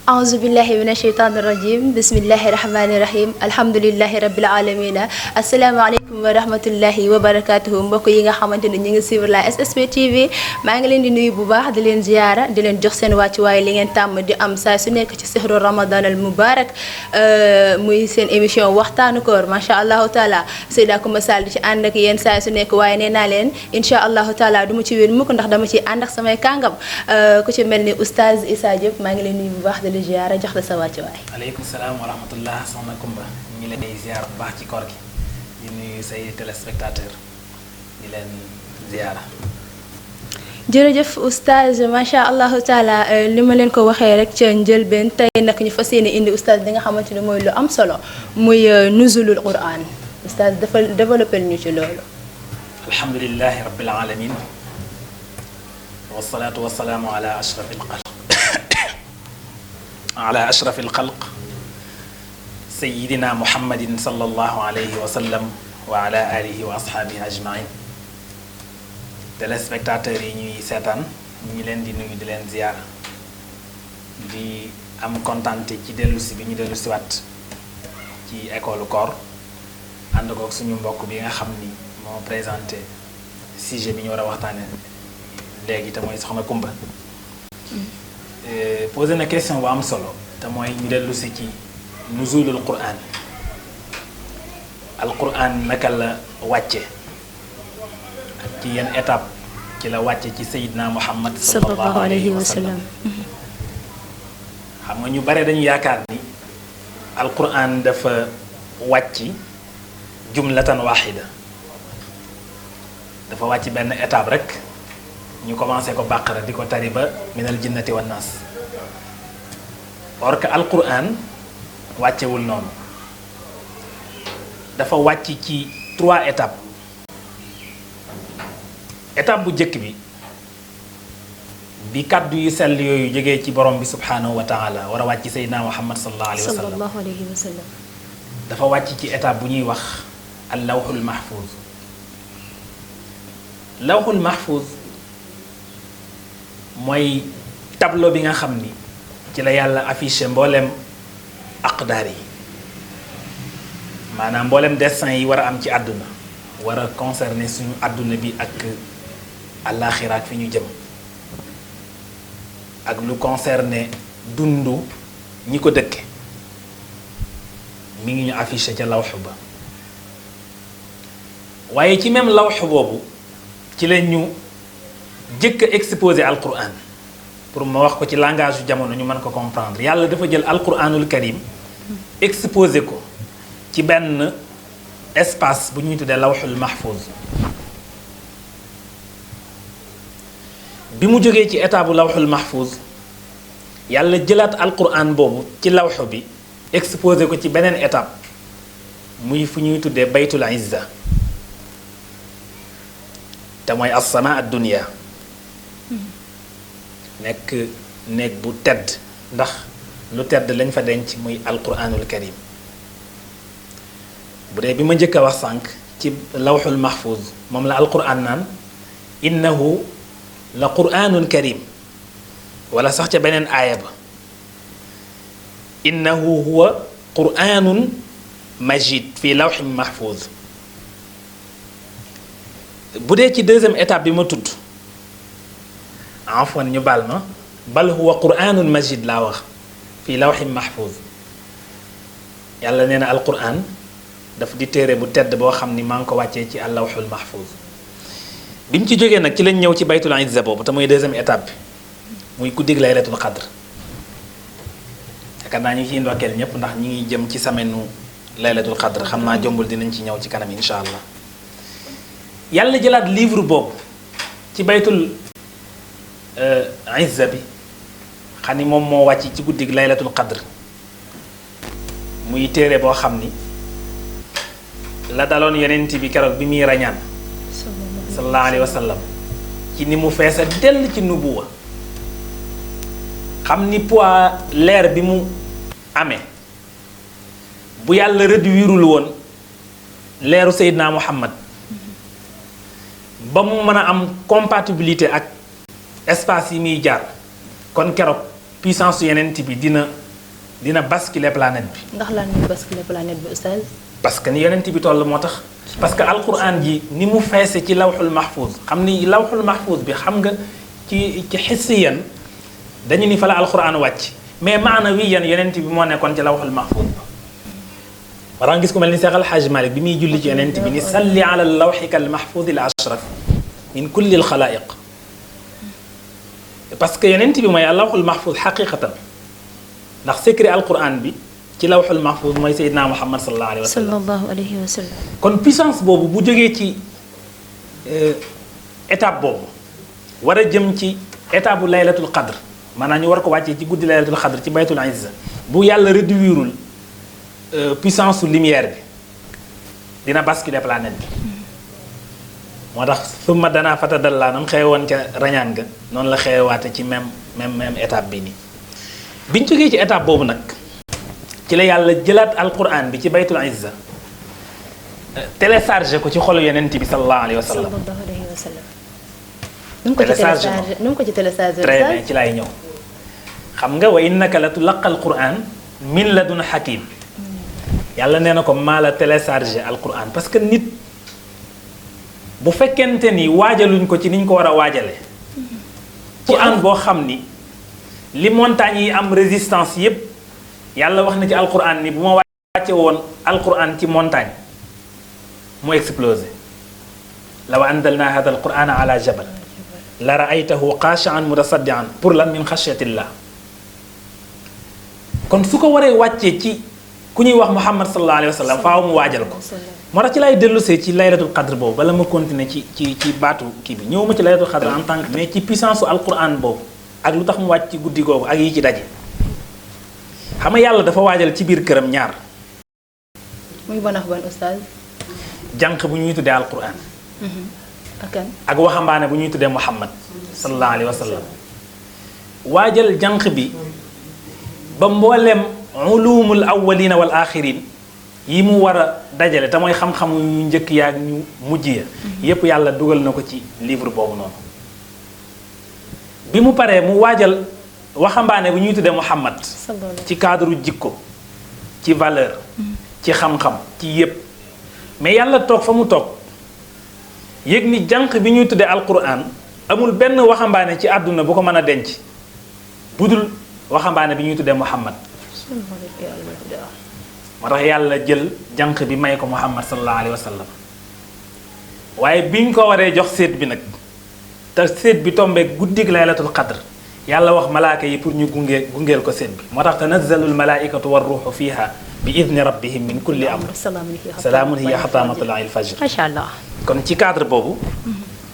أعوذ بالله من الشيطان الرجيم بسم الله الرحمن الرحيم الحمد لله رب العالمين السلام عليكم ورحمة الله وبركاته mbokk yi nga xamanteni ñi ngi suivre la SSP TV ma ngi leen di nuyu bu baax di leen ziyaara di leen jox seen wàcc waaye li ngeen tàmm di am saa su nekk ci sihru ramadan al mubarak muy seen émission waxtaanu koor macha allahu taala Seyda Coumba Sall di ci ànd ak yéen saa su nekk waaye nee naa leen incha allahu taala du ma ci wér mukk ndax dama ci ànd ak samay kàngam ku ci mel ni oustaz Issa Diop maa ngi leen nuyu bu baax di la ziyaara jox la sa wàcc waay. aleykum salaam wa rahmatullah soxna Coumba ñu ngi leen di ziyaar bu baax ci koor gi di nuyu say téléspectateur di leen ziyaara. jërëjëf oustaz macha allahu taala li ma leen ko waxee rek ca njëlbeen tey nag ñu fas yéene indi oustaz li nga xamante ne mooy lu am solo muy nuzulul quran oustaz dafa développé ñu ci loolu. alhamdulilahi rabbil alamin wasalaatu wasalaamu ala ashrafil xalq ala ashrafil xalq sayidina muhammadin sallallahu alayhi wa sallam wa ala alihi wa ashaabihi ajmain téléspectateurs yi ñuy seetaan ñu ngi leen di nuyu di leen ziyaara di am kontante ci dellusi bi ñu dellusi waat ci école koor ànd kook suñu mbokk bi nga xam ni moo présenté sujet bi ñu war a waxtaane léegi te mooy soxna Coumba posé na question bu am solo te mooy ñu dellusi ci nuzulul quran al quran naka la wàcce ci yenn étape ci la wàcce ci Seydina Muhammad sallallahu alayhi wa sallam xam nga ñu bare dañu yaakaar ni alquran dafa wàcc jumlatan waxida dafa wàcc benn étape rek ñu commencé ko bàqara di ko tari ba minal jinnati wan naas or que alquran wàccewul noonu dafa wàcc ci 3 étapes étape bu njëkk bi kàddu yu sell yooyu jógee ci borom bi subhanahu wa taala war a wàcc Seydina Muhammad sallallahu alayhi wa sallam dafa wàcc ci étape bu ñuy wax al lawxul mahfuz lawxul mahfuz mooy tableau bi nga xam ni ci la yàlla affiché mboolem aqdaar yi maanaam mboolem dessin yi war a am ci àdduna war a concerner suñu àdduna bi ak àllaaxira ak fi ñu jëm ak lu concerné dundu ñi ko dëkke mi ngi ñu affiché ca lawxu ba waaye ci même lawxu boobu ci la ñu jëkk a exposé alquran pour ma wax ko ci langage yu jamono ñu mën ko comprendre yàlla dafa jël alquranul karim exposé ko ci benn espace bu ñuy tuddee lawxul mahfuz bi mu jógee ci état bu lawxul mahfuz yàlla jëlaat alquran boobu ci lawxu bi exposé ko ci beneen étape muy fu ñuy tuddee baytul izza te mooy as-samaa ad-dunya nekk néeg bu tedd ndax lu tedd lañ fa denc muy alquranul karim bu dee bi ma njëkk a wax sànq ci lawxul mahfuz moom la alquran naan innahu la quranun karim wala sax ca beneen aaya ba innahu huwa quranun majid fi lawxin mahfuz bu dee ci deuxième étape bi ma tudd afwan ñu baal ma bal huwa quranun majid laa wax fi lawxin mahfuz yàlla nee na alquran daf di téere bu tedd boo xam ni maa ngi ko wàccee ci allawxul mahfuz bi mu ci jógee nag ci lañ ñëw ci baytul izza boobu te mooy deuxième étape bi muy guddig laylatul qadr yaakaar naa ñu ngi ciy ndokkeel ñépp ndax ñi ngi jëm ci semaine laylatul qadr xam naa jombul dinañ ci ñëw ci kanam insha allah yàlla jëlaat livre boobu ci baytul izza bi xam ni moom moo wàcc ci guddig laylatul qadr muy téere boo xam ni la daloon yonent bi keroog bi muy rañaan sallallahu alayhi wa sallam ci ni mu feesa dell ci nubuwa xam ni poids leer bi mu amee bu yàlla réduirul woon leeru Seydina Muhammad ba mu mën a am compatibilité ak espace yi muy jaar kon keroog puissance su yenent bi dina basculer planète bi. ndax lan ñu basculer planète bi oustaz. parce que ni yenent bi toll moo tax. parce que alquran ji ni mu feese ci lawxul mahfuz xam ni lawxul mahfuz bi xam nga ci xissiyan dañu ni fa la alquran wàcc mais maanawiyan yenent bi moo nekkoon ci lawxul mahfuz ba war gis ku mel ni Seex Alxaaj Malik bi muy julli ci yenent bi ni salli ala lawxika al mahfuz al ashraf min kulli al xalaiq parce que yenent bi mooy lawxul mahfuz xaqiqatan ndax secret alquran bi ci lawxul mahfuz mooy Seydina Muhammad sallallahu alayhi wa sallam kon puissance boobu bu jógee ci étape boobu war a jëm ci étape bu laylatul qadr maanaam ñu war ko wàccee ci guddi laylatul qadr ci baytul izza bu yàlla réduirul puissance su lumière bi dina basculer planète bi moo tax summa danaa fatadallaa nam xewe woon ca rañaan ga noonu la xewewaate ci même étape bi nii biñ jógee ci étape boobu nag ci la yàlla jëlaat alquran bi ci baytul izza téléchargé ko ci xolu yenent bi sallallahu alayhi wa sallam. nu mu ko ci téléchargé très bien ci laay ñëw xam nga wa innaka la tulaqa alquran min ladun hakim yàlla nee na ko maa la téléchargé alquran parce que nit bu fekkente ni waajaluñ ko ci niñ ko war a waajale ci an boo xam ni li montagnes yi am résistance yépp yàlla wax na ci alquran ni bu ma wàcce woon alquran ci montagne mu explosé law anzalna hada alquran ala jabal la raaytahu xaashian mutasaddian pour lan min xashyatillah kon su ko waree wàccee ci ku ñuy wax muhammad sallallahu alayhi wa sallam faaw mu waajal ko moo tax ci lay dellusee ci laylatul qadr boobu bala ma continuer ci baatu kii bi ñëw ma ci laylatul qadr en tant que mais ci puissance su alquran boobu ak lu tax mu wàcc ci guddi googu ak yi ci daje xam nga yàlla dafa waajal ci biir këram ñaar. muy ban ak ban oustaz. jànq bu ñuy tuddee alquran. ak waxambaane bu ñuy tuddee muhammad sallallahu alayhi wa sallam waajal jànq bi ba mboolem ulumul awwalina wal axirin yi mu war a dajale te mooy xam-xamu ñu njëkk yaak ñu mujj ya yépp yàlla dugal na ko ci livre boobu noonu bi mu paree mu waajal waxambaane bu ñuy tuddee muhammad ci cadre jikko ci valeur ci xam-xam ci yépp mais yàlla toog fa mu toog yëg ni jànq bi ñuy tuddee alquran amul benn waxambaane ci àdduna bu ko mën a denc budul waxambaane bi ñuy tuddee muhammad moo tax yàlla jël jànq bi may ko muhammad sallallahu alayhi wa sallam waaye biñ ko waree jox séet bi nag te séet bi tombee guddig laylatul qadr yàlla wax malaaka yi pour ñu gungeel ko séet bi moo tax tanazzalul malaaikatu war ruuxu fiiha bi idni rabbihim min kulli amr salaamun hiya hattaa matla'il fajr macha allah kon ci cadre boobu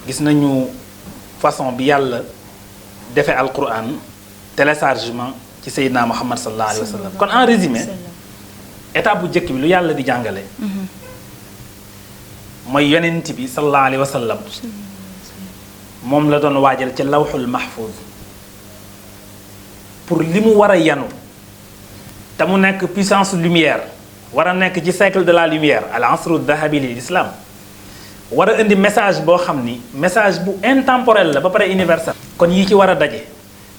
gis nañu façon bi yàlla defee alquran téléchargement ci Seydina Muhammad sallallahu alayhi wa sallam kon en résumé étape bu njëkk bi lu yàlla di jàngale mooy yonent bi sallallahu alayhi wa sallam moom la doon waajal ci lawxul mahfuz pour li mu war a yanu te mu nekk puissance lumière war a nekk ci siècle de la lumière al asru dahabi lil islam war a indi message boo xam ni message bu intemporel la ba pare universel kon yi ci war a daje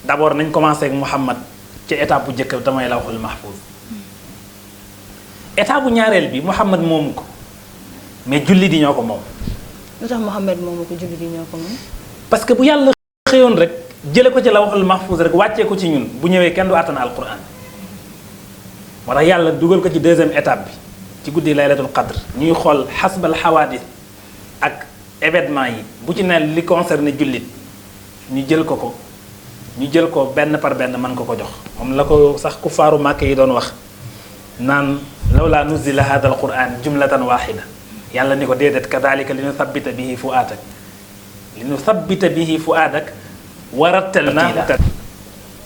d'abord nañ commencé ak Muhammad ci étape bu njëkk damay lawxul mahfuz étape bu ñaareel bi Muhammad moomu ko mais julli di ñoo ko moom. lu tax Muhammad moomu ko julli di ñoo ko moom. parce que bu yàlla xëyoon rek jële ko ci lawxul mahfuz rek wàccee ko ci ñun bu ñëwee kenn du àttana alquran moo tax yàlla dugal ko ci deuxième étape bi ci guddi laylatul qadr ñuy xool xasbal xawaadis ak événement yi bu ci ne li concerné jullit ñu jël ko benn par benn mën ko jox moom la ko sax ku faaru màkk yi doon wax naan lawlaa nuzila hada al quran jumlatan waxida yàlla ni ko déedéet kadalika li nu sabbita bihi fuaadak warattalnaahu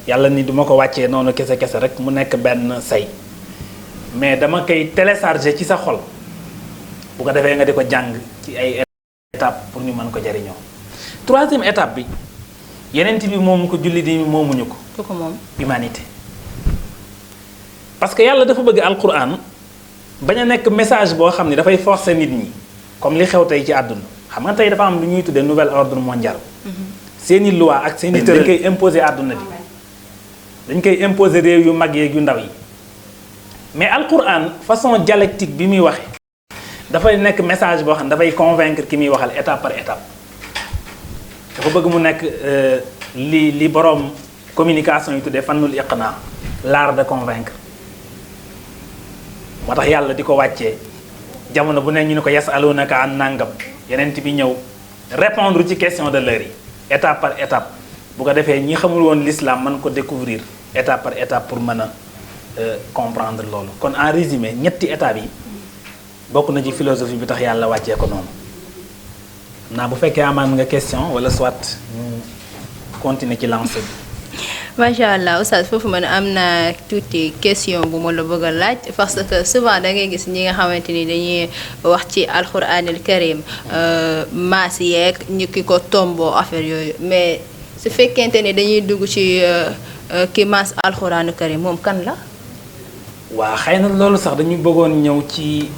yàlla ni duma ko wàccee noonu kese rek mu nekk benn say mais dama koy télécharger ci sa xol bu ko defee nga di ko jàng ci ay étape pour ñu mën ko jariñoo troisième étape bi yeneen bi moomu ko julli di moomuñu ko. ku ko moom humanité. parce que yàlla dafa bëgg alquran bañ a nekk message boo xam ne dafay forcer nit ñi comme li xew tey ci àdduna xam nga tey dafa am lu ñuy tuddee nouvel ordre mondial. seeni loi ak seeni tëral dañ koy imposer àdduna bi dañ koy imposer réew yu mag yeeg yu ndaw yi mais alquran façon dialectique bi muy waxe dafay nekk message boo xam ne dafay convaincre ki muy waxal étape par étape dafa bëgg mu nekk li boroom communication yi tuddee fannul iqna l'art de convaincre moo tax yàlla di ko wàccee jamono bu ne ñu ne ko yasalunaka an nangam yenent bi ñëw répondre ci question de l'heure yi étape par étape bu ko defee ñi xamul woon l'islam mën ko découvrir étape par étape pour mën a comprendre loolu kon en résumé ñetti étapes yi bokk na ci philosophie bi tax yàlla wàccee ko noonu naa bu fekkee amaan nga question wala soit ñu continuer ci lancé bi. macha allah oustaz foofu man am na tuuti question bu ma la bëgg a laaj parce que souvent da ngay gis ñi nga xamante ni dañuy wax ci alquranil karim maas yeeg ñu ki ko tomboo affaire yooyu mais su fekkente ni dañuy dugg ci ki maas alquranil karim moom kan la. waa xëy na loolu sax dañu bëggoon ñëw ci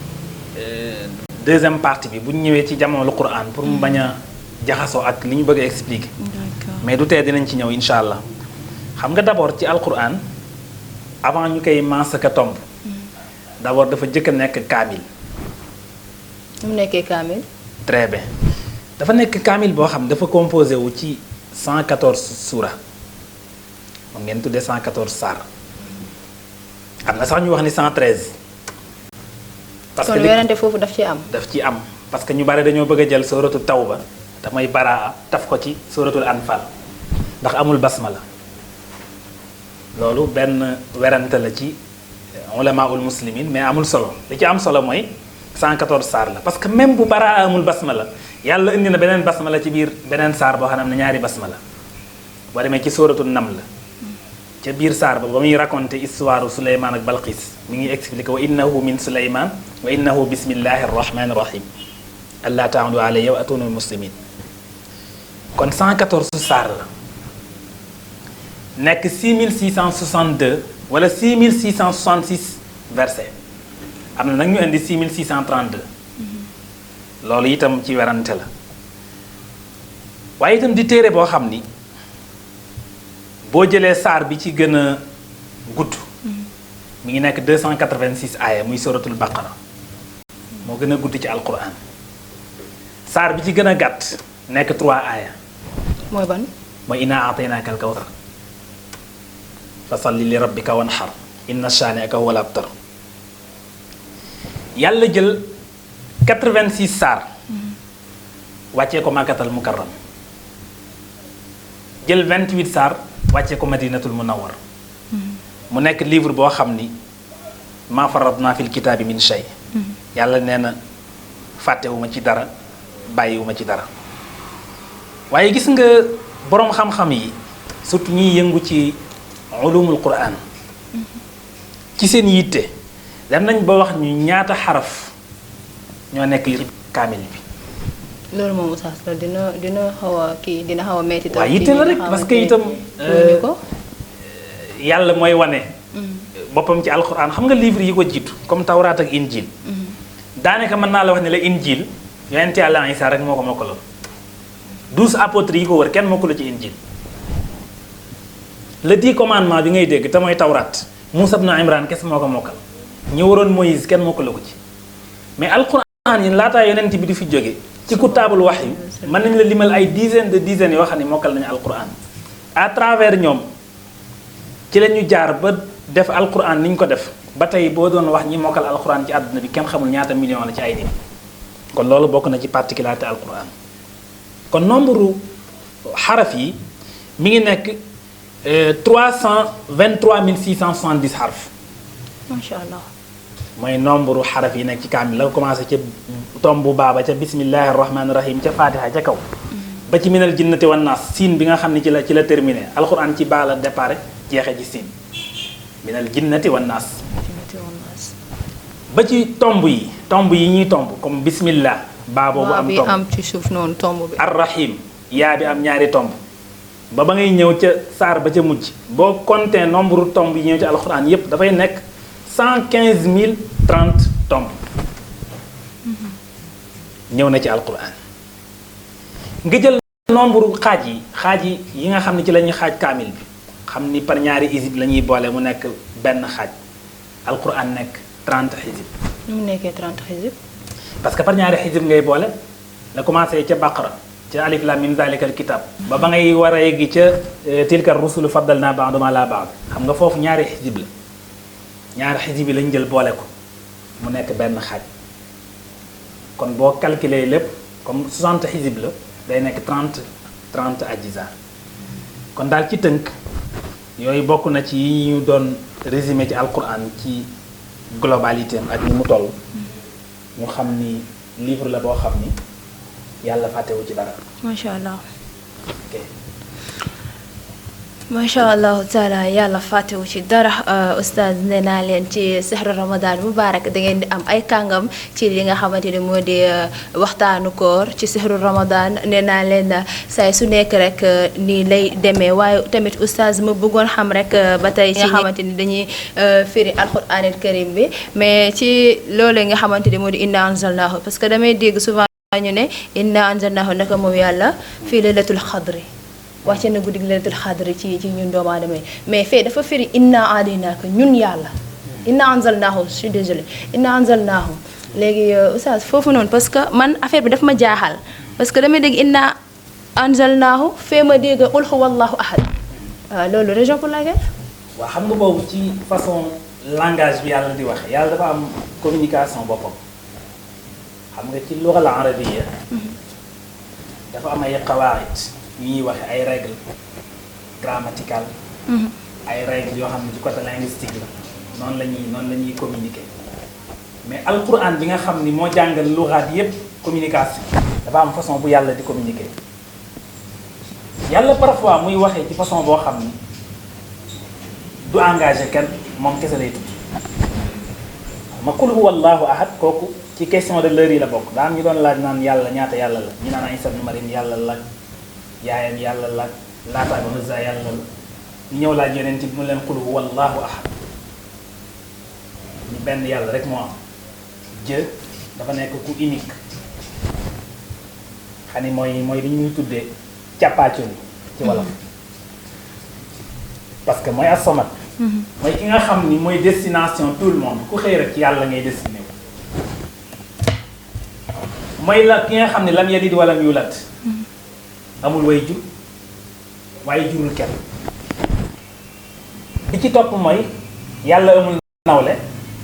deuxième partie bi bu ñu ñëwee ci jamono Quran pour mu bañ a jaxasoo ak li ñu bëgg a expliquer. mais du tee dinañ ci ñëw incha allah. xam nga d'abord ci alquran avant ñu koy maas ka tomb d'abord dafa jëkk a nekk kaamil. mu nekkee kaamil. très bien dafa nekk kaamil boo xam dafa composé wu ci 114 suura moom ngeen tuddee 114 saar am na sax ñu wax ni 113. parce que kon werante foofu daf ci am. daf ci am parce que ñu bari dañoo bëgg a jël sóoratu tawba damay baraa taf ko ci sóoratul anfal ndax amul basmala. loolu benn werante la ci ulamaul muslimin mais amul solo li ci am solo mooy 114 saar la parce que même bu baraa amul basmala yàlla indi na beneen basmala ci biir beneen saar boo xam ne am na ñaari basmala boo demee ci sóoratul nam la ca biir saar ba muy raconter histoire Suleymaan ak Balqis mi ngi expliqué wa innahu min Suleymaan wa innahu bismillahi arrahmani irrahim allaa ta'udu alayya wa atunu muslimin kon 114 saar la nekk 6662 wala 6666 versets am na nag ñu indi 6632 loolu itam ci werante la waaye itam di téere boo xam ni boo jëlee saar bi ci gën a gudd mi ngi nekk 286 aaya muy suratul baqara moo gën a gudd ci alquran saar bi ci gën a gàtt nekk 3 aaya mooy ban. mooy inna a'taynaaka al-kawsar fasalli li rabbika wanhar inna shaani'aka huwal abtar yàlla jël 86 saar wàccee ko Makkatal Mukarram jël 28 saar wàccee ko Madinatul Munawwar mu nekk livre boo xam ni maa farratnaa fil kitaabi min shay yàlla nee na fàttewuma ci dara bàyyiwuma ci dara waaye gis nga boroom xam-xam yi surtout ñiy yëngu ci ulumul Qur'an ci seen yitte dem nañ ba wax ñu ñaata xaraf ñoo nekk ci kaamil bi. loolu moom oustaz dina xaw a kii dina xaw a metti. waaw yitte la rek parce que itam yàlla mooy wane. boppam ci alquran xam nga livre yi ko jiitu comme tawraat ak injil. daanaka mën naa la wax ne la injil yonent Yàlla Isaa rek moo ko mokkaloon 12 apôtres yi ko wër kenn mokkalu ci injil. le 10 commandement bi ngay dégg te mooy tawraat Muusa ibn Imraan kese moo ko mokkal ñi waroon Moïse kenn mokkalu ko ci mais alquran yi laataa yonent bi di fi jóge ci kutaabul wax yi mën nañ la limal ay dizaines yoo xam ne mokkal nañu alquran à travers ñoom ci la ñu jaar ba def alquran ni ñu ko def ba tey boo doon wax ñi mokkal alquran ci àdduna bi kenn xamul ñaata million la ci ay nit kon loolu bokk na ci particularité alquran kon nombre xaraf yi mi ngi nekk 323 670 xaraf. macha allah. mooy nombre xaraf yi nekk ci kaamil la ko commencé ca tombu baaba ca bismillahi rahmaani rahim ca fatiha ca kaw. ba ci minal jinnati wan naas siin bi nga xam ne ci la terminé alxuraan ci baa la départ jeexee ci siin minal jinnati wan naas. ba ci tomb yi ñuy tomb comme bismillah. baa boobu am tomb am ci suuf noonu tomb bi. arrahim yaa bi am ñaari tomb. ba ngay ñëw ca saar ba ca mujj boo compté nombre tomb yi ñëw ci alxuraan yépp dafay nekk 115 030 tomb ñëw na ci alxuraan nga jël nombre xaaj yi nga xam ne ci la ñuy xaaj kaamil bi xam ni par ñaari hizib la ñuy boole mu nekk benn xaaj alquran nekk 30 hizib. nu mu nekkee 30 hizib. parce que par ñaari hizib ngay boole la commencé ca baqara ca alif lam mim zalikal kitab ba ngay war a yeggi ca tilka rusulu faddalna ba'dahum ala ba'd xam nga foofu ñaari hizib la ñaari hizib yi lañ jël boole ko mu nekk benn xaaj kon boo calculer lépp comme 60 hizib la day nekk 30 ajza kon daal ci tënk yooyu bokk na ci yi ñu doon résumé ci alquran ci globalité ak ni mu toll ñu xam ni livre la boo xam ni yàlla fàttewu ci dara. macha allah. ok. macha allahu taala yàlla fàttewu ci dara oustaz nee naa leen ci sehru ramadan mubarak da ngeen di am ay kàngam ci li nga xamante ni moo di waxtaanu koor ci sehru ramadan nee naa leen saay su nekk rek nii lay demee waaye tamit oustaz ma bëggoon xam rek ba tey ci nga xamante ni dañuy firi alquranil karim bi mais ci loolu nga xamante ni moo di inna anzalnahu parce que damay dégg souvent ñu ne inna anzalnahu naka moom yàlla fii laylatul xadri wàcce na guddi laylatul xadri ci ñun doomu aadama yi mais fee dafa firi inna alaynaaka ñun yàlla inna anzalnahu je suis désolé inna anzalnahu léegi oustaz foofu noonu parce que man affaire bi daf ma jaaxal parce que damay dégg inna anzalnahu fee ma dégg qul huwallahu ahad loolu raison pour laquelle. waaw xam nga boobu ci façon langage bi yàlla di wax yàlla dafa am communication boppam xam nga ci lugal arabiya dafa am ay qawaid yu ñuy waxe ay règle grammaticale ay règle yoo xam ne ci côté linguistique la noonu la ñuy communiquer mais alquran bi nga xam ni moo jàngal lugaat yépp communication dafa am façon bu yàlla di communiquer yàlla parfois muy waxee ci façon boo xam ni du engagé kenn moom kese lay tudd ma qul huwa allahu ahad kooku ci question de l'heure yi la bokk daan ñu doon laaj naan yàlla ñaata yàlla la ñu naan Isa ibn Maryam yàlla la yaayam yàlla la Laata ak Uzza yàlla la ñu ñëw laaj yeneen ci mu leen qul huwa allahu ahad ñu benn yàlla rek moo am Dieu dafa nekk ku unique xam ni mooy li ñuy tuddee càppaacoli ci wolof parce que mooy as-samad mooy ki nga xam ni mooy destination tout le monde ku xëy rek ci yàlla ngay destiné wu mooy la ki nga xam ne lam yalid walam yulad amul way jur waaye jurul kenn bi ci topp mooy yàlla amul nawle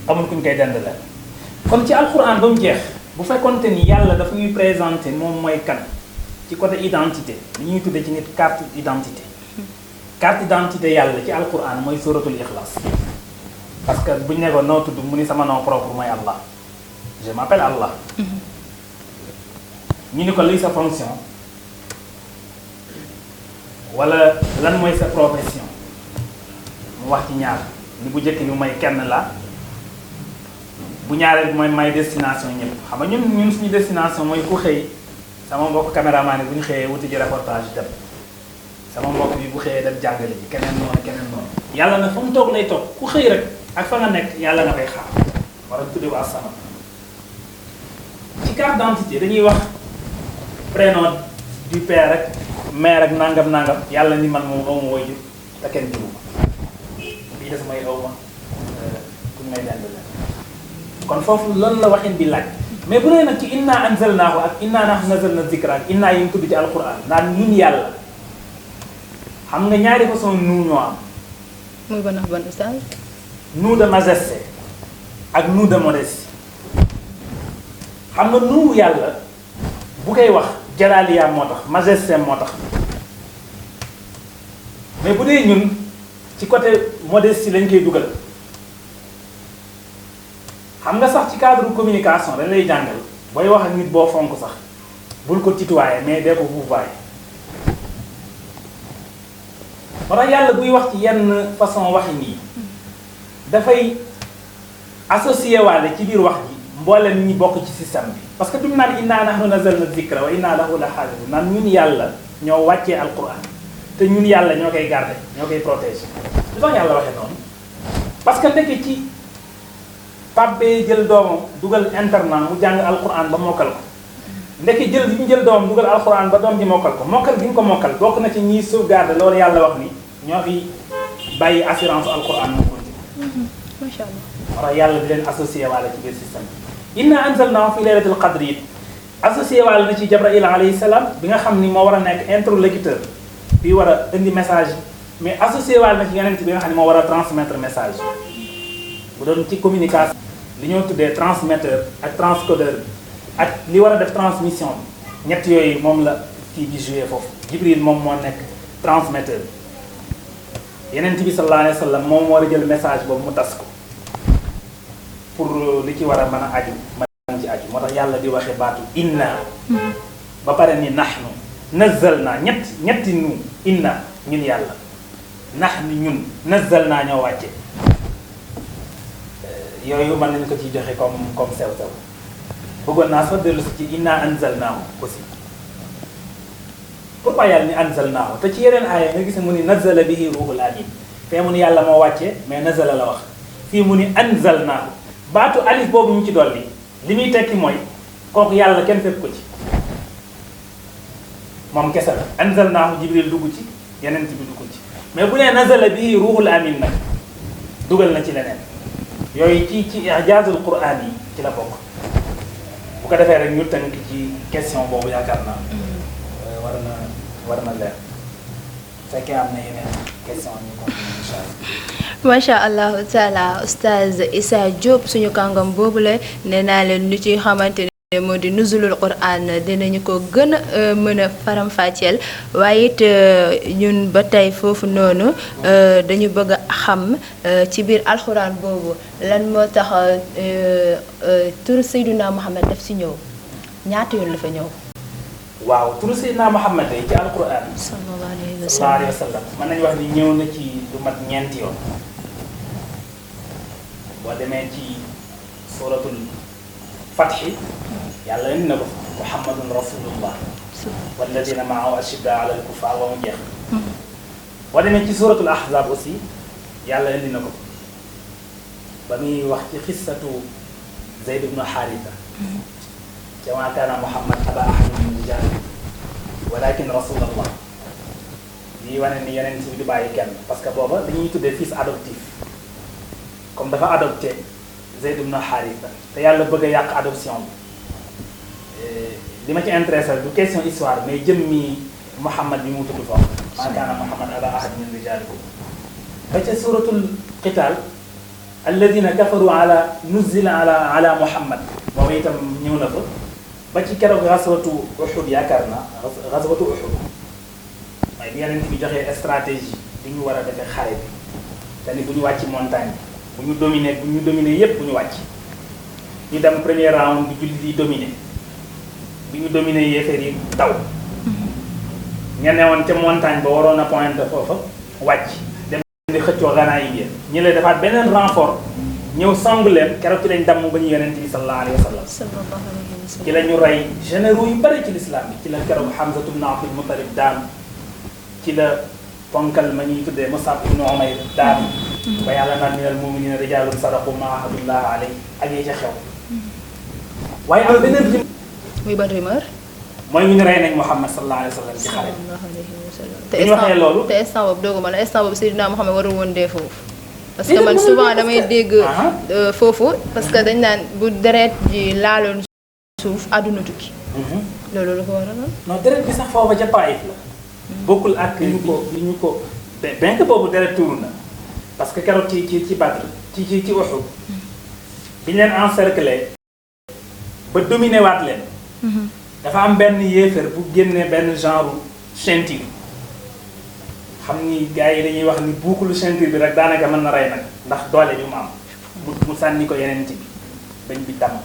amul kuñ koy dend la kon ci alxuraan ba mu jeex bu fekkonte ni yàlla dafa ñuy présenté moom mooy kan ci côté identité li ñuy tuddee ci nit carte d'identité yàlla ci alxuraan mooy suratul ixlaas parce que buñu ne ko noo tudd mu ni sama nom propre mooy Allah je m'appelle Allah ñu ni ko luy sa fonction wala lan mooy sa profession mu wax ci ñaar ni bu njëkk bi mooy kenn la bu ñaareel bi mooy may destination ñëpp xam nga ñun suñu destination mooy ku xëy sama mbokk caméraman yi bu ñu xëyee wuti ji reportage dem sama mbokk bi bu xëyee dem jàngale ji keneen noonu yàlla nag fa mu toog lay toog ku xëy rek ak fa nga nekk yàlla nga fay xaar war a tudde ko as-samad ci carte d'identité dañuy wax prénom du père rek mère ak nangam yàlla ni man moom awma way jur te kenn juru ma bii des may awma kuñ may dend leen kon foofu loolu la waxin bi laaj mais bu nee nag ci inna anzalnaahu ak inna nahnu nazzalna zikra ak inna yi mu tudd ci alquran naan ñun yàlla xam nga ñaari façon nu ñoo am muy ban ak ban ustaz nu de majesté ak nu de modestie xam nga nu yàlla bu koy wax jalaaliyaam moo tax majesté moo tax mais bu dee ñun ci côté modestie lañ koy dugal xam nga sax ci cadre communication dañ lay jàngal booy wax ak nit boo fonk sax bul ko tutoyer mais dee ko vouvoyer moo tax yàlla buy wax ci yenn façon waxin yi dafay associé waale ci biir wax ji mboolem ñi bokk ci système bi parce que duñu naan inna nahnu nazzalna dhikra wa inna lahu la xaafidun naan ñun yàlla ñoo wàccee alquran te ñun yàlla ñoo koy garder ñoo koy protéger lu tax yàlla waxee noonu parce que ndeke ci Pape bee jël doomam dugal internat mu jàng alquran ba mokkal ko ndeke jël bi ñu jël doomam dugal alquran ba doom ji mokkal ko mokkal gi ñu ko mokkal bokk na ci ñiy sauvegarder loolu yàlla wax ni ñoo fi bàyyi assurance alquran mu continue. macha allah. moo tax yàlla di leen associé waale ci biir système bi. inna anzalnaahu fi laylatil qadri it associé waale na ci Jabrail alayhi salaam bi nga xam ni moo war a nekk interlocuteur bi war a indi message mais associé waale na ci yeneen bi nga xam ne moo war a transmettre message bu doon ci communication. li ñoo tuddee transmetteur ak transcodeur ak li war a def transmission bi ñett yooyu moom la kii bi joué foofu Jibril moom moo nekk transmetteur yeneen bi sallallahu alayhi wa sallam moom war a jël message boobu mu tas ko pour li ci war a mën a aju mën ci aju moo tax yàlla di waxee baatu inna ba pare ni nahnu nazzalna ñetti nu inna ñun yàlla nahnu ñun nazzalna ñoo wàcce yooyu mën nañu ko ciy joxe comme sew-sew bëggoon naa sax dellu si ci inna anzalnaahu aussi pourquoi yàlla ni anzalnaahu te ci yeneen aaya nga gis mu ni nazala bihi ruhul amin fee mu ni yàlla moo wàccee mais nazala la wax fii mu ni anzalnaahu baatu alif boobu ñu ci dolli li muy tekki mooy kooku yàlla kenn fekk ko ci moom kese la anzalnaahu jibril dugg ci yeneen bi dugg ci mais bu nee nazala bihi ruhul amin nag dugal na ci leneen yooyu ci ijaazul quraan yi ci la bokk bu ko defee rek ñu tënk ci question boobu yaakaar naa war na leer fekkee am na yeneen question ñu continuer incha allah. macha allahu taala oustaz Issa Diop suñu kàngam boobu la nee naa leen lu ci xamante ne moo di nuzulul quran dinañu ko gën a mën a faram-fàcceel waaye it ñun ba tey foofu noonu dañu bëgg a xam ci biir alxuraan boobu lan moo tax turu Seydina Muhammad daf si ñëw ñaata yoon la fa ñëw. waaw turu Seydina Muhammad yi ci alquran. sallallahu alayhi wa sallam mën nañu wax ni ñëw na ci lu mat ñeenti yoon boo demee ci suratul Fathi yàlla indi na ko Muhammadun rasulullah walladina maahu ashiddaa ala al-kuffar wa mu jeex. boo demee ci suratul Ahzab aussi yàlla indi na ko ba muy wax ci xissatu Zayd ibnu Haritha wa kaana Muhammad aba ahadin min rijaalikum walakin rasulallah lii wane ni yeneen si du bàyyi kenn parce que booba dañuy tuddee fils adoptif comme dafa adopté Zayd ibn Haritha te yàlla bëgg a yàq adoption bi li ma ci intéressé du question histoire mais jëmmi Muhammad bi mu tudd foofu wa kaana Muhammad aba ahadin min rijaalikum ba ca suratul Qital alladina kafaru ala nuzila ala Muhammad moom itam ñëw na fa ba ci keroog xaswatu Uhud yaakaar naa xaswatu Uhud waaye bi yeneen bi joxee stratégie bi ñu war a defee xare bi te ni bu ñu wàcc montagne bu ñu dominer yépp bu ñu wàcc ñu dem premier round bi jullit yi dominer bi ñu dominer yéeféer yi daw ña newoon ca montagne ba waroon a pointe foofa wàcc dem di xëccoo ganaay yi ñu lay defaat beneen renfort ñëw song leen keroog ci lañ damm ba ñu yonent bi sallallahu alayhi wa sallam ci la ñu rey généraux yu bari ci l'islam bi ci la keroog Hamza ibn Abdul Muttalib daan ci la ponkal ma ñuy tuddee Musab ibn Umayr daan ba yàlla naan minal mu'minina rijaalun sadaqu ma ahadullah alayhi ak yi ca xew waaye am beneen rim muy ban rumeur mooy ñu rey nañ Muhammad sallallahu alayhi wa sallam ci xare bi ñu waxee loolu te instant boobu dooguma la instant boobu Seydina Muhammad warul woon dee foofu parce que man souvent damay dégg foofu parce que dañ naan bu deret ji laaloon suuf àdduna tukki loolu la ko waraloon non deret bi sax foofa ca Taïf la bokkul ak li ñu ko bien que boobu deret tuuru na parce que keroog ci Badr ci Uhud bi ñu leen encercler ba dominer waat leen dafa am benn yéefar bu génnee benn genre ceinture xam ni gars yi dañuy wax ni buukulu ceinture bi rek daanaka mën na rey nag ndax doole bi mu am mu sànni ko yeneen ci bi bañ bi damm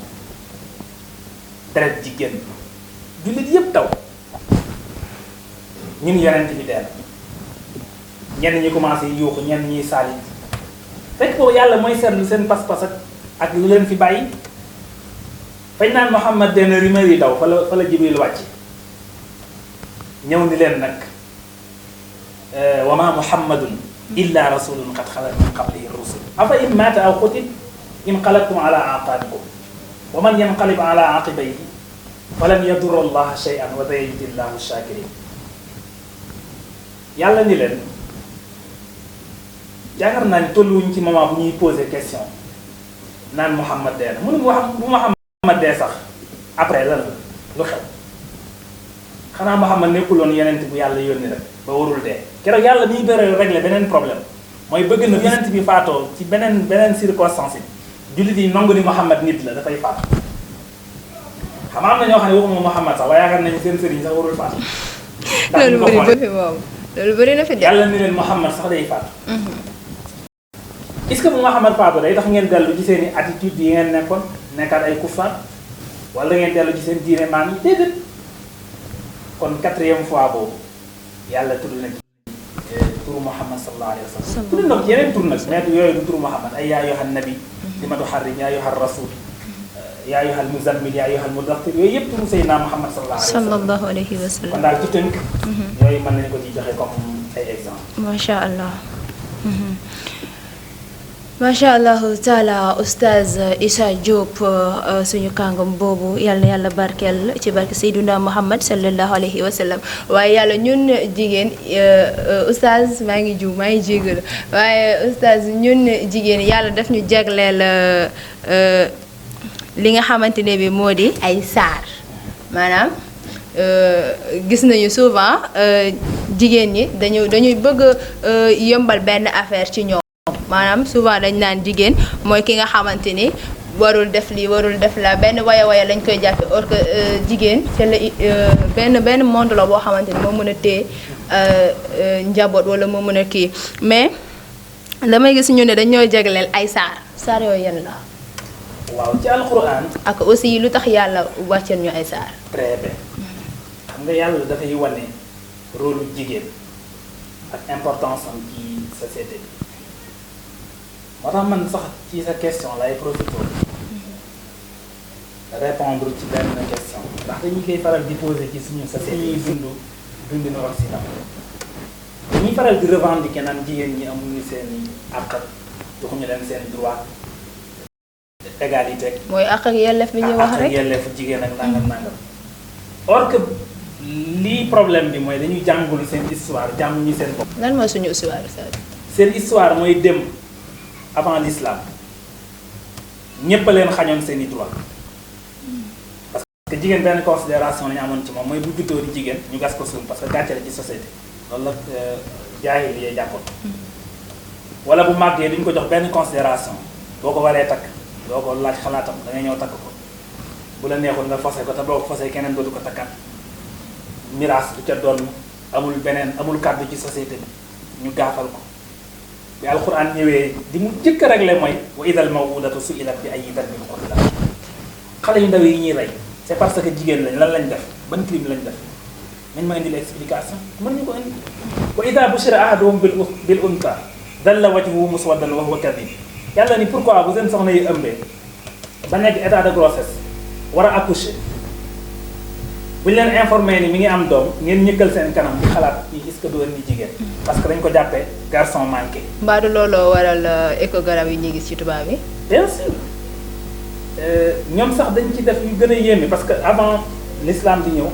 deret ji génn jullit yépp taw ñun yeneen bi dee ñenn ñi commencé yuuxu ñenn ñiy saali fekk boobu yàlla mooy seetlu seen pas-pas ak lu leen fi bàyyi fañ naan Muhammad den rumeur yi daw fa la Jibril wàcc ñëw ni leen nag wa ma Muhammadun illa rasulun qad xalat min qablihi rusul afa in maata aw qutil inqalabtum ala aqabikum wa man yanqalib ala aqibayhi falan yadurra allaha shay'an wa sayajzi llahu shakirin yàlla ni leen yaakaar naa ni tolluwuñ ci moment bu ñuy poser question naan Muhammad dee na mu ne bu Muhammad dee sax après lan la lu xew xanaa Muhammad nekkuloon yonent bu yàlla yónni rek ba warul dee keroog yàlla mi ngi bëre régler beneen problème mooy bëgg na yonent bi faatoo ci beneen circonstance yi jullit yi nangu ni Muhammad nit la dafay faatu xam am na ñoo xam ne waxuma Muhammad sax waaye yaakaar nañu seen sëriñ sax warul faatu. loolu bëri na fi de. yàlla ni leen Muhammad sax day faatu. est-ce que bu Muhammad faatu day tax ngeen dellu ci seen i attitude yi ngeen nekkoon nekkaat ay kuffar wala ngeen dellu ci seen diine maam yi déedéet kon 4e fois boobu yàlla tudd na ci turu Muhammad sallallahu alayhi wa sallam. tudd na ci yeneen tur nag mais yooyu du turu Muhammad ay yaa ayyuhan nabi lima tuharrim yaa ayyuhar rasul yaa ayyuhal muzammil yaa ayyuhal mudaththir yooyu yëpp turu Seydina Muhammad sallallahu alayhi wa sallam. kon daal ci tënk. yooyu mën nañu ko ci joxe comme ay exemple. macha allah. macha allah taala oustaz Issa Diop suñu kàngam boobu yal na yàlla barkeel ci barke Seydina Muhammad sallallahu alayhi wa sallam waaye yàlla ñun jigéen oustaz maa ngi jiw maa ngi jégalu waaye oustaz ñun jigéen yàlla daf ñu jagleel li nga xamante ne bi moo di ay saar maanaam gis nañu souvent jigéen ñi dañuy bëgg yombal benn affaire ci ñoom. maanaam souvent dañ naan jigéen mooy ki nga xamante ni warul def lii warul def la benn waya lañ koy jàppe or que jigéen te la benn monde la boo xamante ni moo mën a téye njaboot wala moo mën a kii mais damay gis ñu ne dañoo jagleel ay saar yooyu yan la. waaw ci alquran. ak aussi lu tax yàlla wàcceel ñu ay saar. très bien xam nga yàlla dafay wane rôle jigéen ak importance am ci société bi. moo tax man sax ci sa question lay profité répondre ci benn question ndax dañuy koy faral di poser ci suñu société ñuy dundinu Occident dañuy faral di revendiquer naan jigéen ñi amuñu seen àq ak joxuñu leen seen droit égalité. mooy àq ak yelleef bi ñuy wax rek àq ak yelleefu jigéen ak nangam. or que lii problème bi mooy dañuy jàngul seen histoire jànguñu seen bopp. lan mooy suñu histoire seen histoire mooy dem. avant l'islam ñépp a leen xañoon seen i droit parce que jigéen benn considération la ñu amoon ci moom mooy bu juddoo di jigéen ñu gas ko suul parce que gàcce la ci société loolu la jaahil yi jàppoon wala bu màggee duñ ko jox benn considération boo ko waree takk doo ko laaj xalaatam da ngay ñëw takk ko bu la neexul nga fase ko te boo ko fasee keneen dootu ko takkaat miraas du ca doon amul kàddu ci société bi ñu gaafal ko bi alquran ñëwee di mu jëkk a réglé mooy wa idal mawudatu su'ilat bi ayyi dhanbin qutilat xale yu ndaw yi ñuy rey c'est parce que jigéen lañ lan lañ def ban crime lañ def nañ ma indi l'explication mën ñu ko indi wa idha bushira ahaduhum bil unsa dhalla wajhuhu muswaddan wa huwa kadhib yàlla ni pourquoi bu seen soxna yi ëmbee ba nekk état de grossesse war a accoucher bu ñu leen informé ni mi ngi am doom ngeen ñëkkal seen kanam di xalaat yi est-ce que du indi jigéen parce que dañ ko jàppee garçon manqué. mbaa du looloo waral échogramme yi ñuy gis ci tubaab yi. bien sûr ñoom sax dañ ci def yu gën a yéeme parce que avant l'islam di ñëw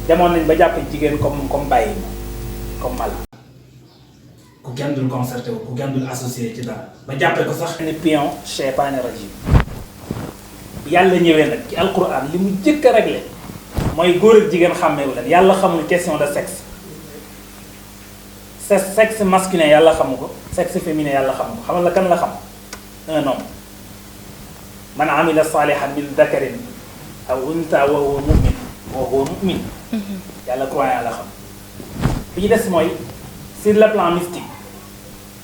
demoon nañ ba jàppee jigéen comme bàyyi comme mala. ku kenn dul concerté wu ku kenn dul associé ci dara ba jàppee ko sax. ne pion cheytaane rajim yàlla ñëwee nag ci alquran li mu jëkk a réglé. mooy góor ak jigéen xàmmeewu leen yàlla xamul question de sexe sexe masculin yàlla xamu ko sexe féminin yàlla xamu ko xamal la kan la xam un homme man amila salihan min dakarin aw unta wa huwa mu'min yàlla croyant la xam bi ñu des mooy sur le plan mystique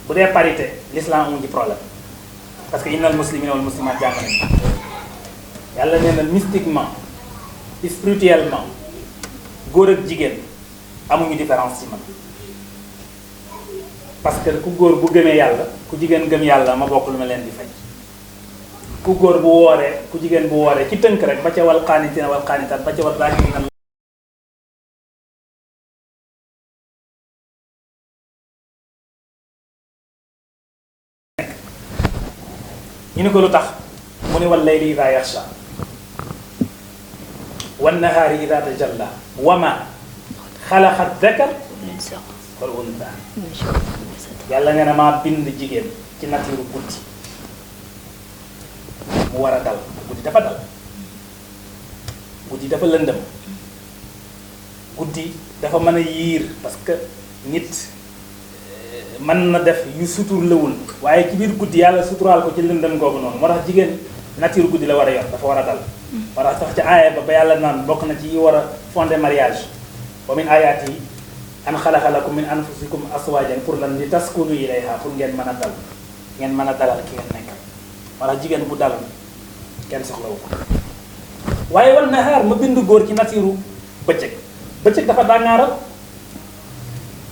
bu dee parité l'islam amu ci problème parce que innal muslimina wal muslimat jàng nañ yàlla nee na mystiquement spirituellement góor ak jigéen amuñu différence ci man parce que ku góor bu gëmee yàlla ku jigéen gëm yàlla ma bokk lu ma leen di fay ku góor bu wooree ku jigéen bu wooree ci tënk rek ba ca wal qaanitina wal qaanitaat ba ca wal zaakiriina ñu ne ko lu tax mu ne wal layli idaa yaxsha wan nahaari idaa tajalla wa maa xalaqa dakar wal unsaa yàlla nee na maa bind jigéen ci nature guddi mu war a dal guddi dafa dal guddi dafa lëndëm guddi dafa mën a yiir parce que nit mën na def yu suturlawul waaye ci biir guddi yàlla suturaal ko ci lëndëm googu noonu moo tax jigéen nature guddi la war a yor dafa war a dal moo tax sax ci aaya ba yàlla naan bokk na ci yi war a fonder mariage wa min ayaati yi an xalaqa lakum min anfusikum aswaajan pour lan li taskunu ilayha pour ngeen mën a dal ngeen mën a dalal ki ngeen nekkal moo tax jigéen bu dalal kenn soxlawu ko waaye wal nahaar ma bind góor ci nature bëccëg bëccëg dafa dàngaaral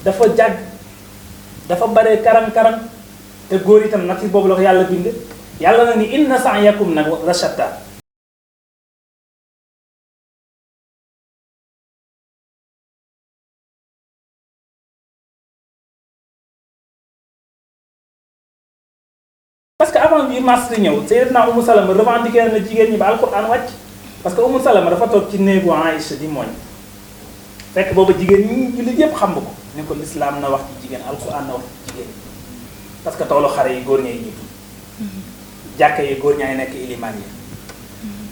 dafa jàgg dafa bare karang-karang te góor itam nature boobu la ko yàlla bind yàlla na ni inna sa'yakum nag la shatta parce que avant 8 mars di ñëw Sayyidatuna Umu Salama revendiqué na jigéen ñi ba alquran wàcc parce que Umu Salama dafa toog ci néegu Aïcha di mooñ fekk booba jigéen ñi jullit yépp xam ko ni ko lislaam na wax ci jigéen alquran na wax ci jigéen parce que toolu xare yi góor ñay jiitu jàkka yi góor ñaay nekk ilimaan yi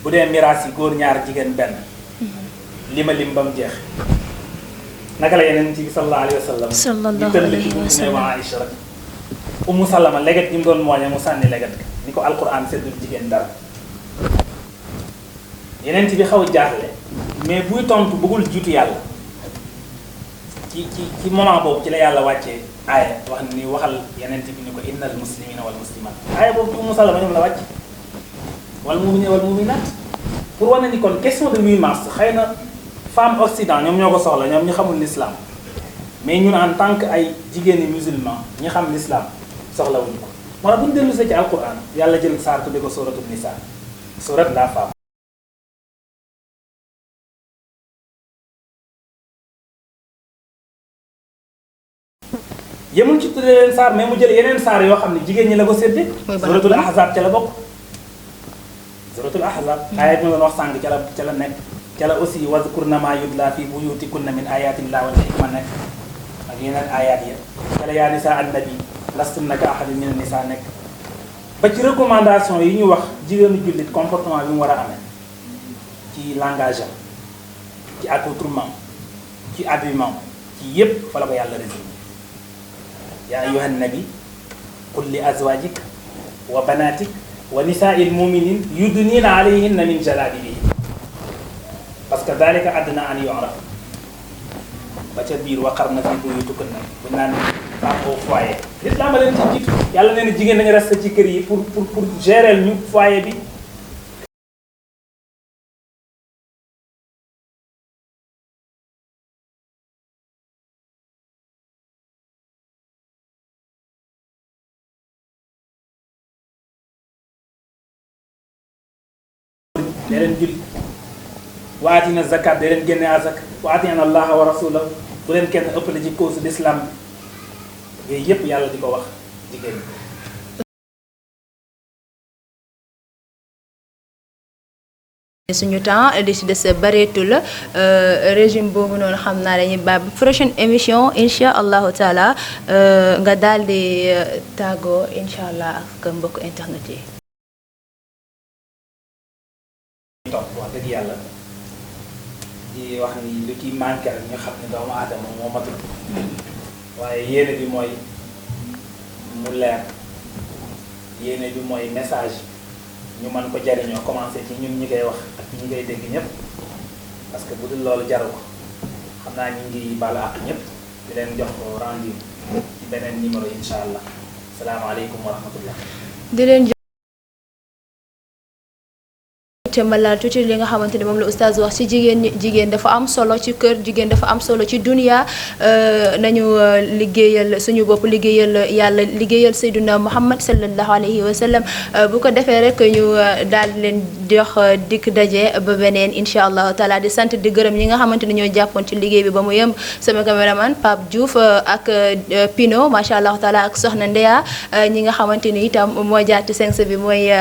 bu dee miraas yi góor ñaar jigéen benn lima lim ba mu jeex naka la yeneen ci bi sallallahu alayhi wa sallam sallallahu alayhi wa sallam wa Aïcha rek Umu Salama leget gi mu doon mooñe mu sànni leget ni ko alquran seddul jigéen dara yeneen ci bi xaw a jaaxle mais buy tontu bëggul jiitu yàlla ci moment boobu ci la yàlla wàccee aaya wax ni waxal yeneen bi ni ko innal muslimina wal muslimat aaya boobu ci Umu Salama ñoom la wàcc wal mu'minina wal mu'minat pour wane ni kon question de 8 mars xëy na femme occident ñoom ñoo ko soxla ñoom ñu xamul l'islam mais ñun en tant que ay jigéeni musulman ñi xam l'islam soxlawuñu ko moo tax bu ñu dellu see ci alquran yàlla jël saar tudde ko suratul nisa surat la femme yemul ci tudde leen saar mais mu jël yeneen saar yoo xam ne jigéen ñi la ko séddee suratul ahzab ca la bokk suratul ahzab ayat mi doon wax sàng ca la nekk ca la aussi wazkurna ma yutla fi buyutikunna min ayatillah wal hikma nekk ak yeneen ayat ya ca la yaa nisa annabi lastunna ka ahadin min nisa nekk ba ci recommandation yi ñu wax jigéenu jullit comportement bi mu war a amee ci langage am ci accoutrement ci habillement ci yépp fa la ko yàlla résumé yaa ayyuhan nabi qul li azwajik wa banatik wa nisaa'il mu'minin yudnina alayhinna min jalabibihin parce que dalika adna an yu'raf ba ca biir waqarna fi buyutikunna bu naan femme au foyer l'islam leen ci jiitu yàlla nee na jigéen dañu resté ci kër yi pour gérer ñu foyer bi da leen julli wa atina zakat da leen génne azak wa atina allaha wa rasulahu bu leen kenn ëppale ci cause l'islam bi yooyu yépp yàlla di ko wax jigéen ñi suñu temps di ci des bareetul régime boobu noonu xam naa dañuy ba prochaine émission incha allahu taala nga daal di tàggoo incha allah ak mbokk internet yi. topp wax dëgg yàlla di wax ni lu ci manqué rek ñu xam ne doomu aadama moo matul waaye yéene bi mooy mu leer yéene bi mooy message ñu mën ko jariñoo commencé ci ñun ñi koy wax ak ñi ngay dégg ñëpp parce que bu dul loolu jaru ko xam naa ñu ngi baalu àq ñëpp di leen jox rendez-vous ci beneen numéro incha allah salaamaaleykum wa rahmatullah di leen te ma laal tuuti li nga xamante ne moom la oustaz wax ci jigéen dafa am solo ci kër jigéen dafa am solo ci dunia nañu liggéeyal suñu bopp liggéeyal yàlla liggéeyal sayduna muhammad sallallahu alayhi wa sallam bu ko defee rek ñu daal leen jox dikk daje ba beneen incha allahu taala di sant di gërëm ñi nga xamante ne ñoo jàppoon ci liggéey bi ba mu yem sama caméraman Pape Diouf ak Pino macha allahu taala ak Soxna Ndeya ñi nga xamante ni itam moo jaati sengs bi mooy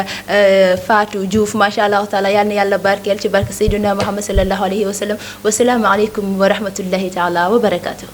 Fatou Diouf macha allahu taala yal na yàlla barkeel ci barke sayduna muhammad sallallahu alayhi wa sallam wasalaamu aleykum wa rahmatullahi taala wa barakatuh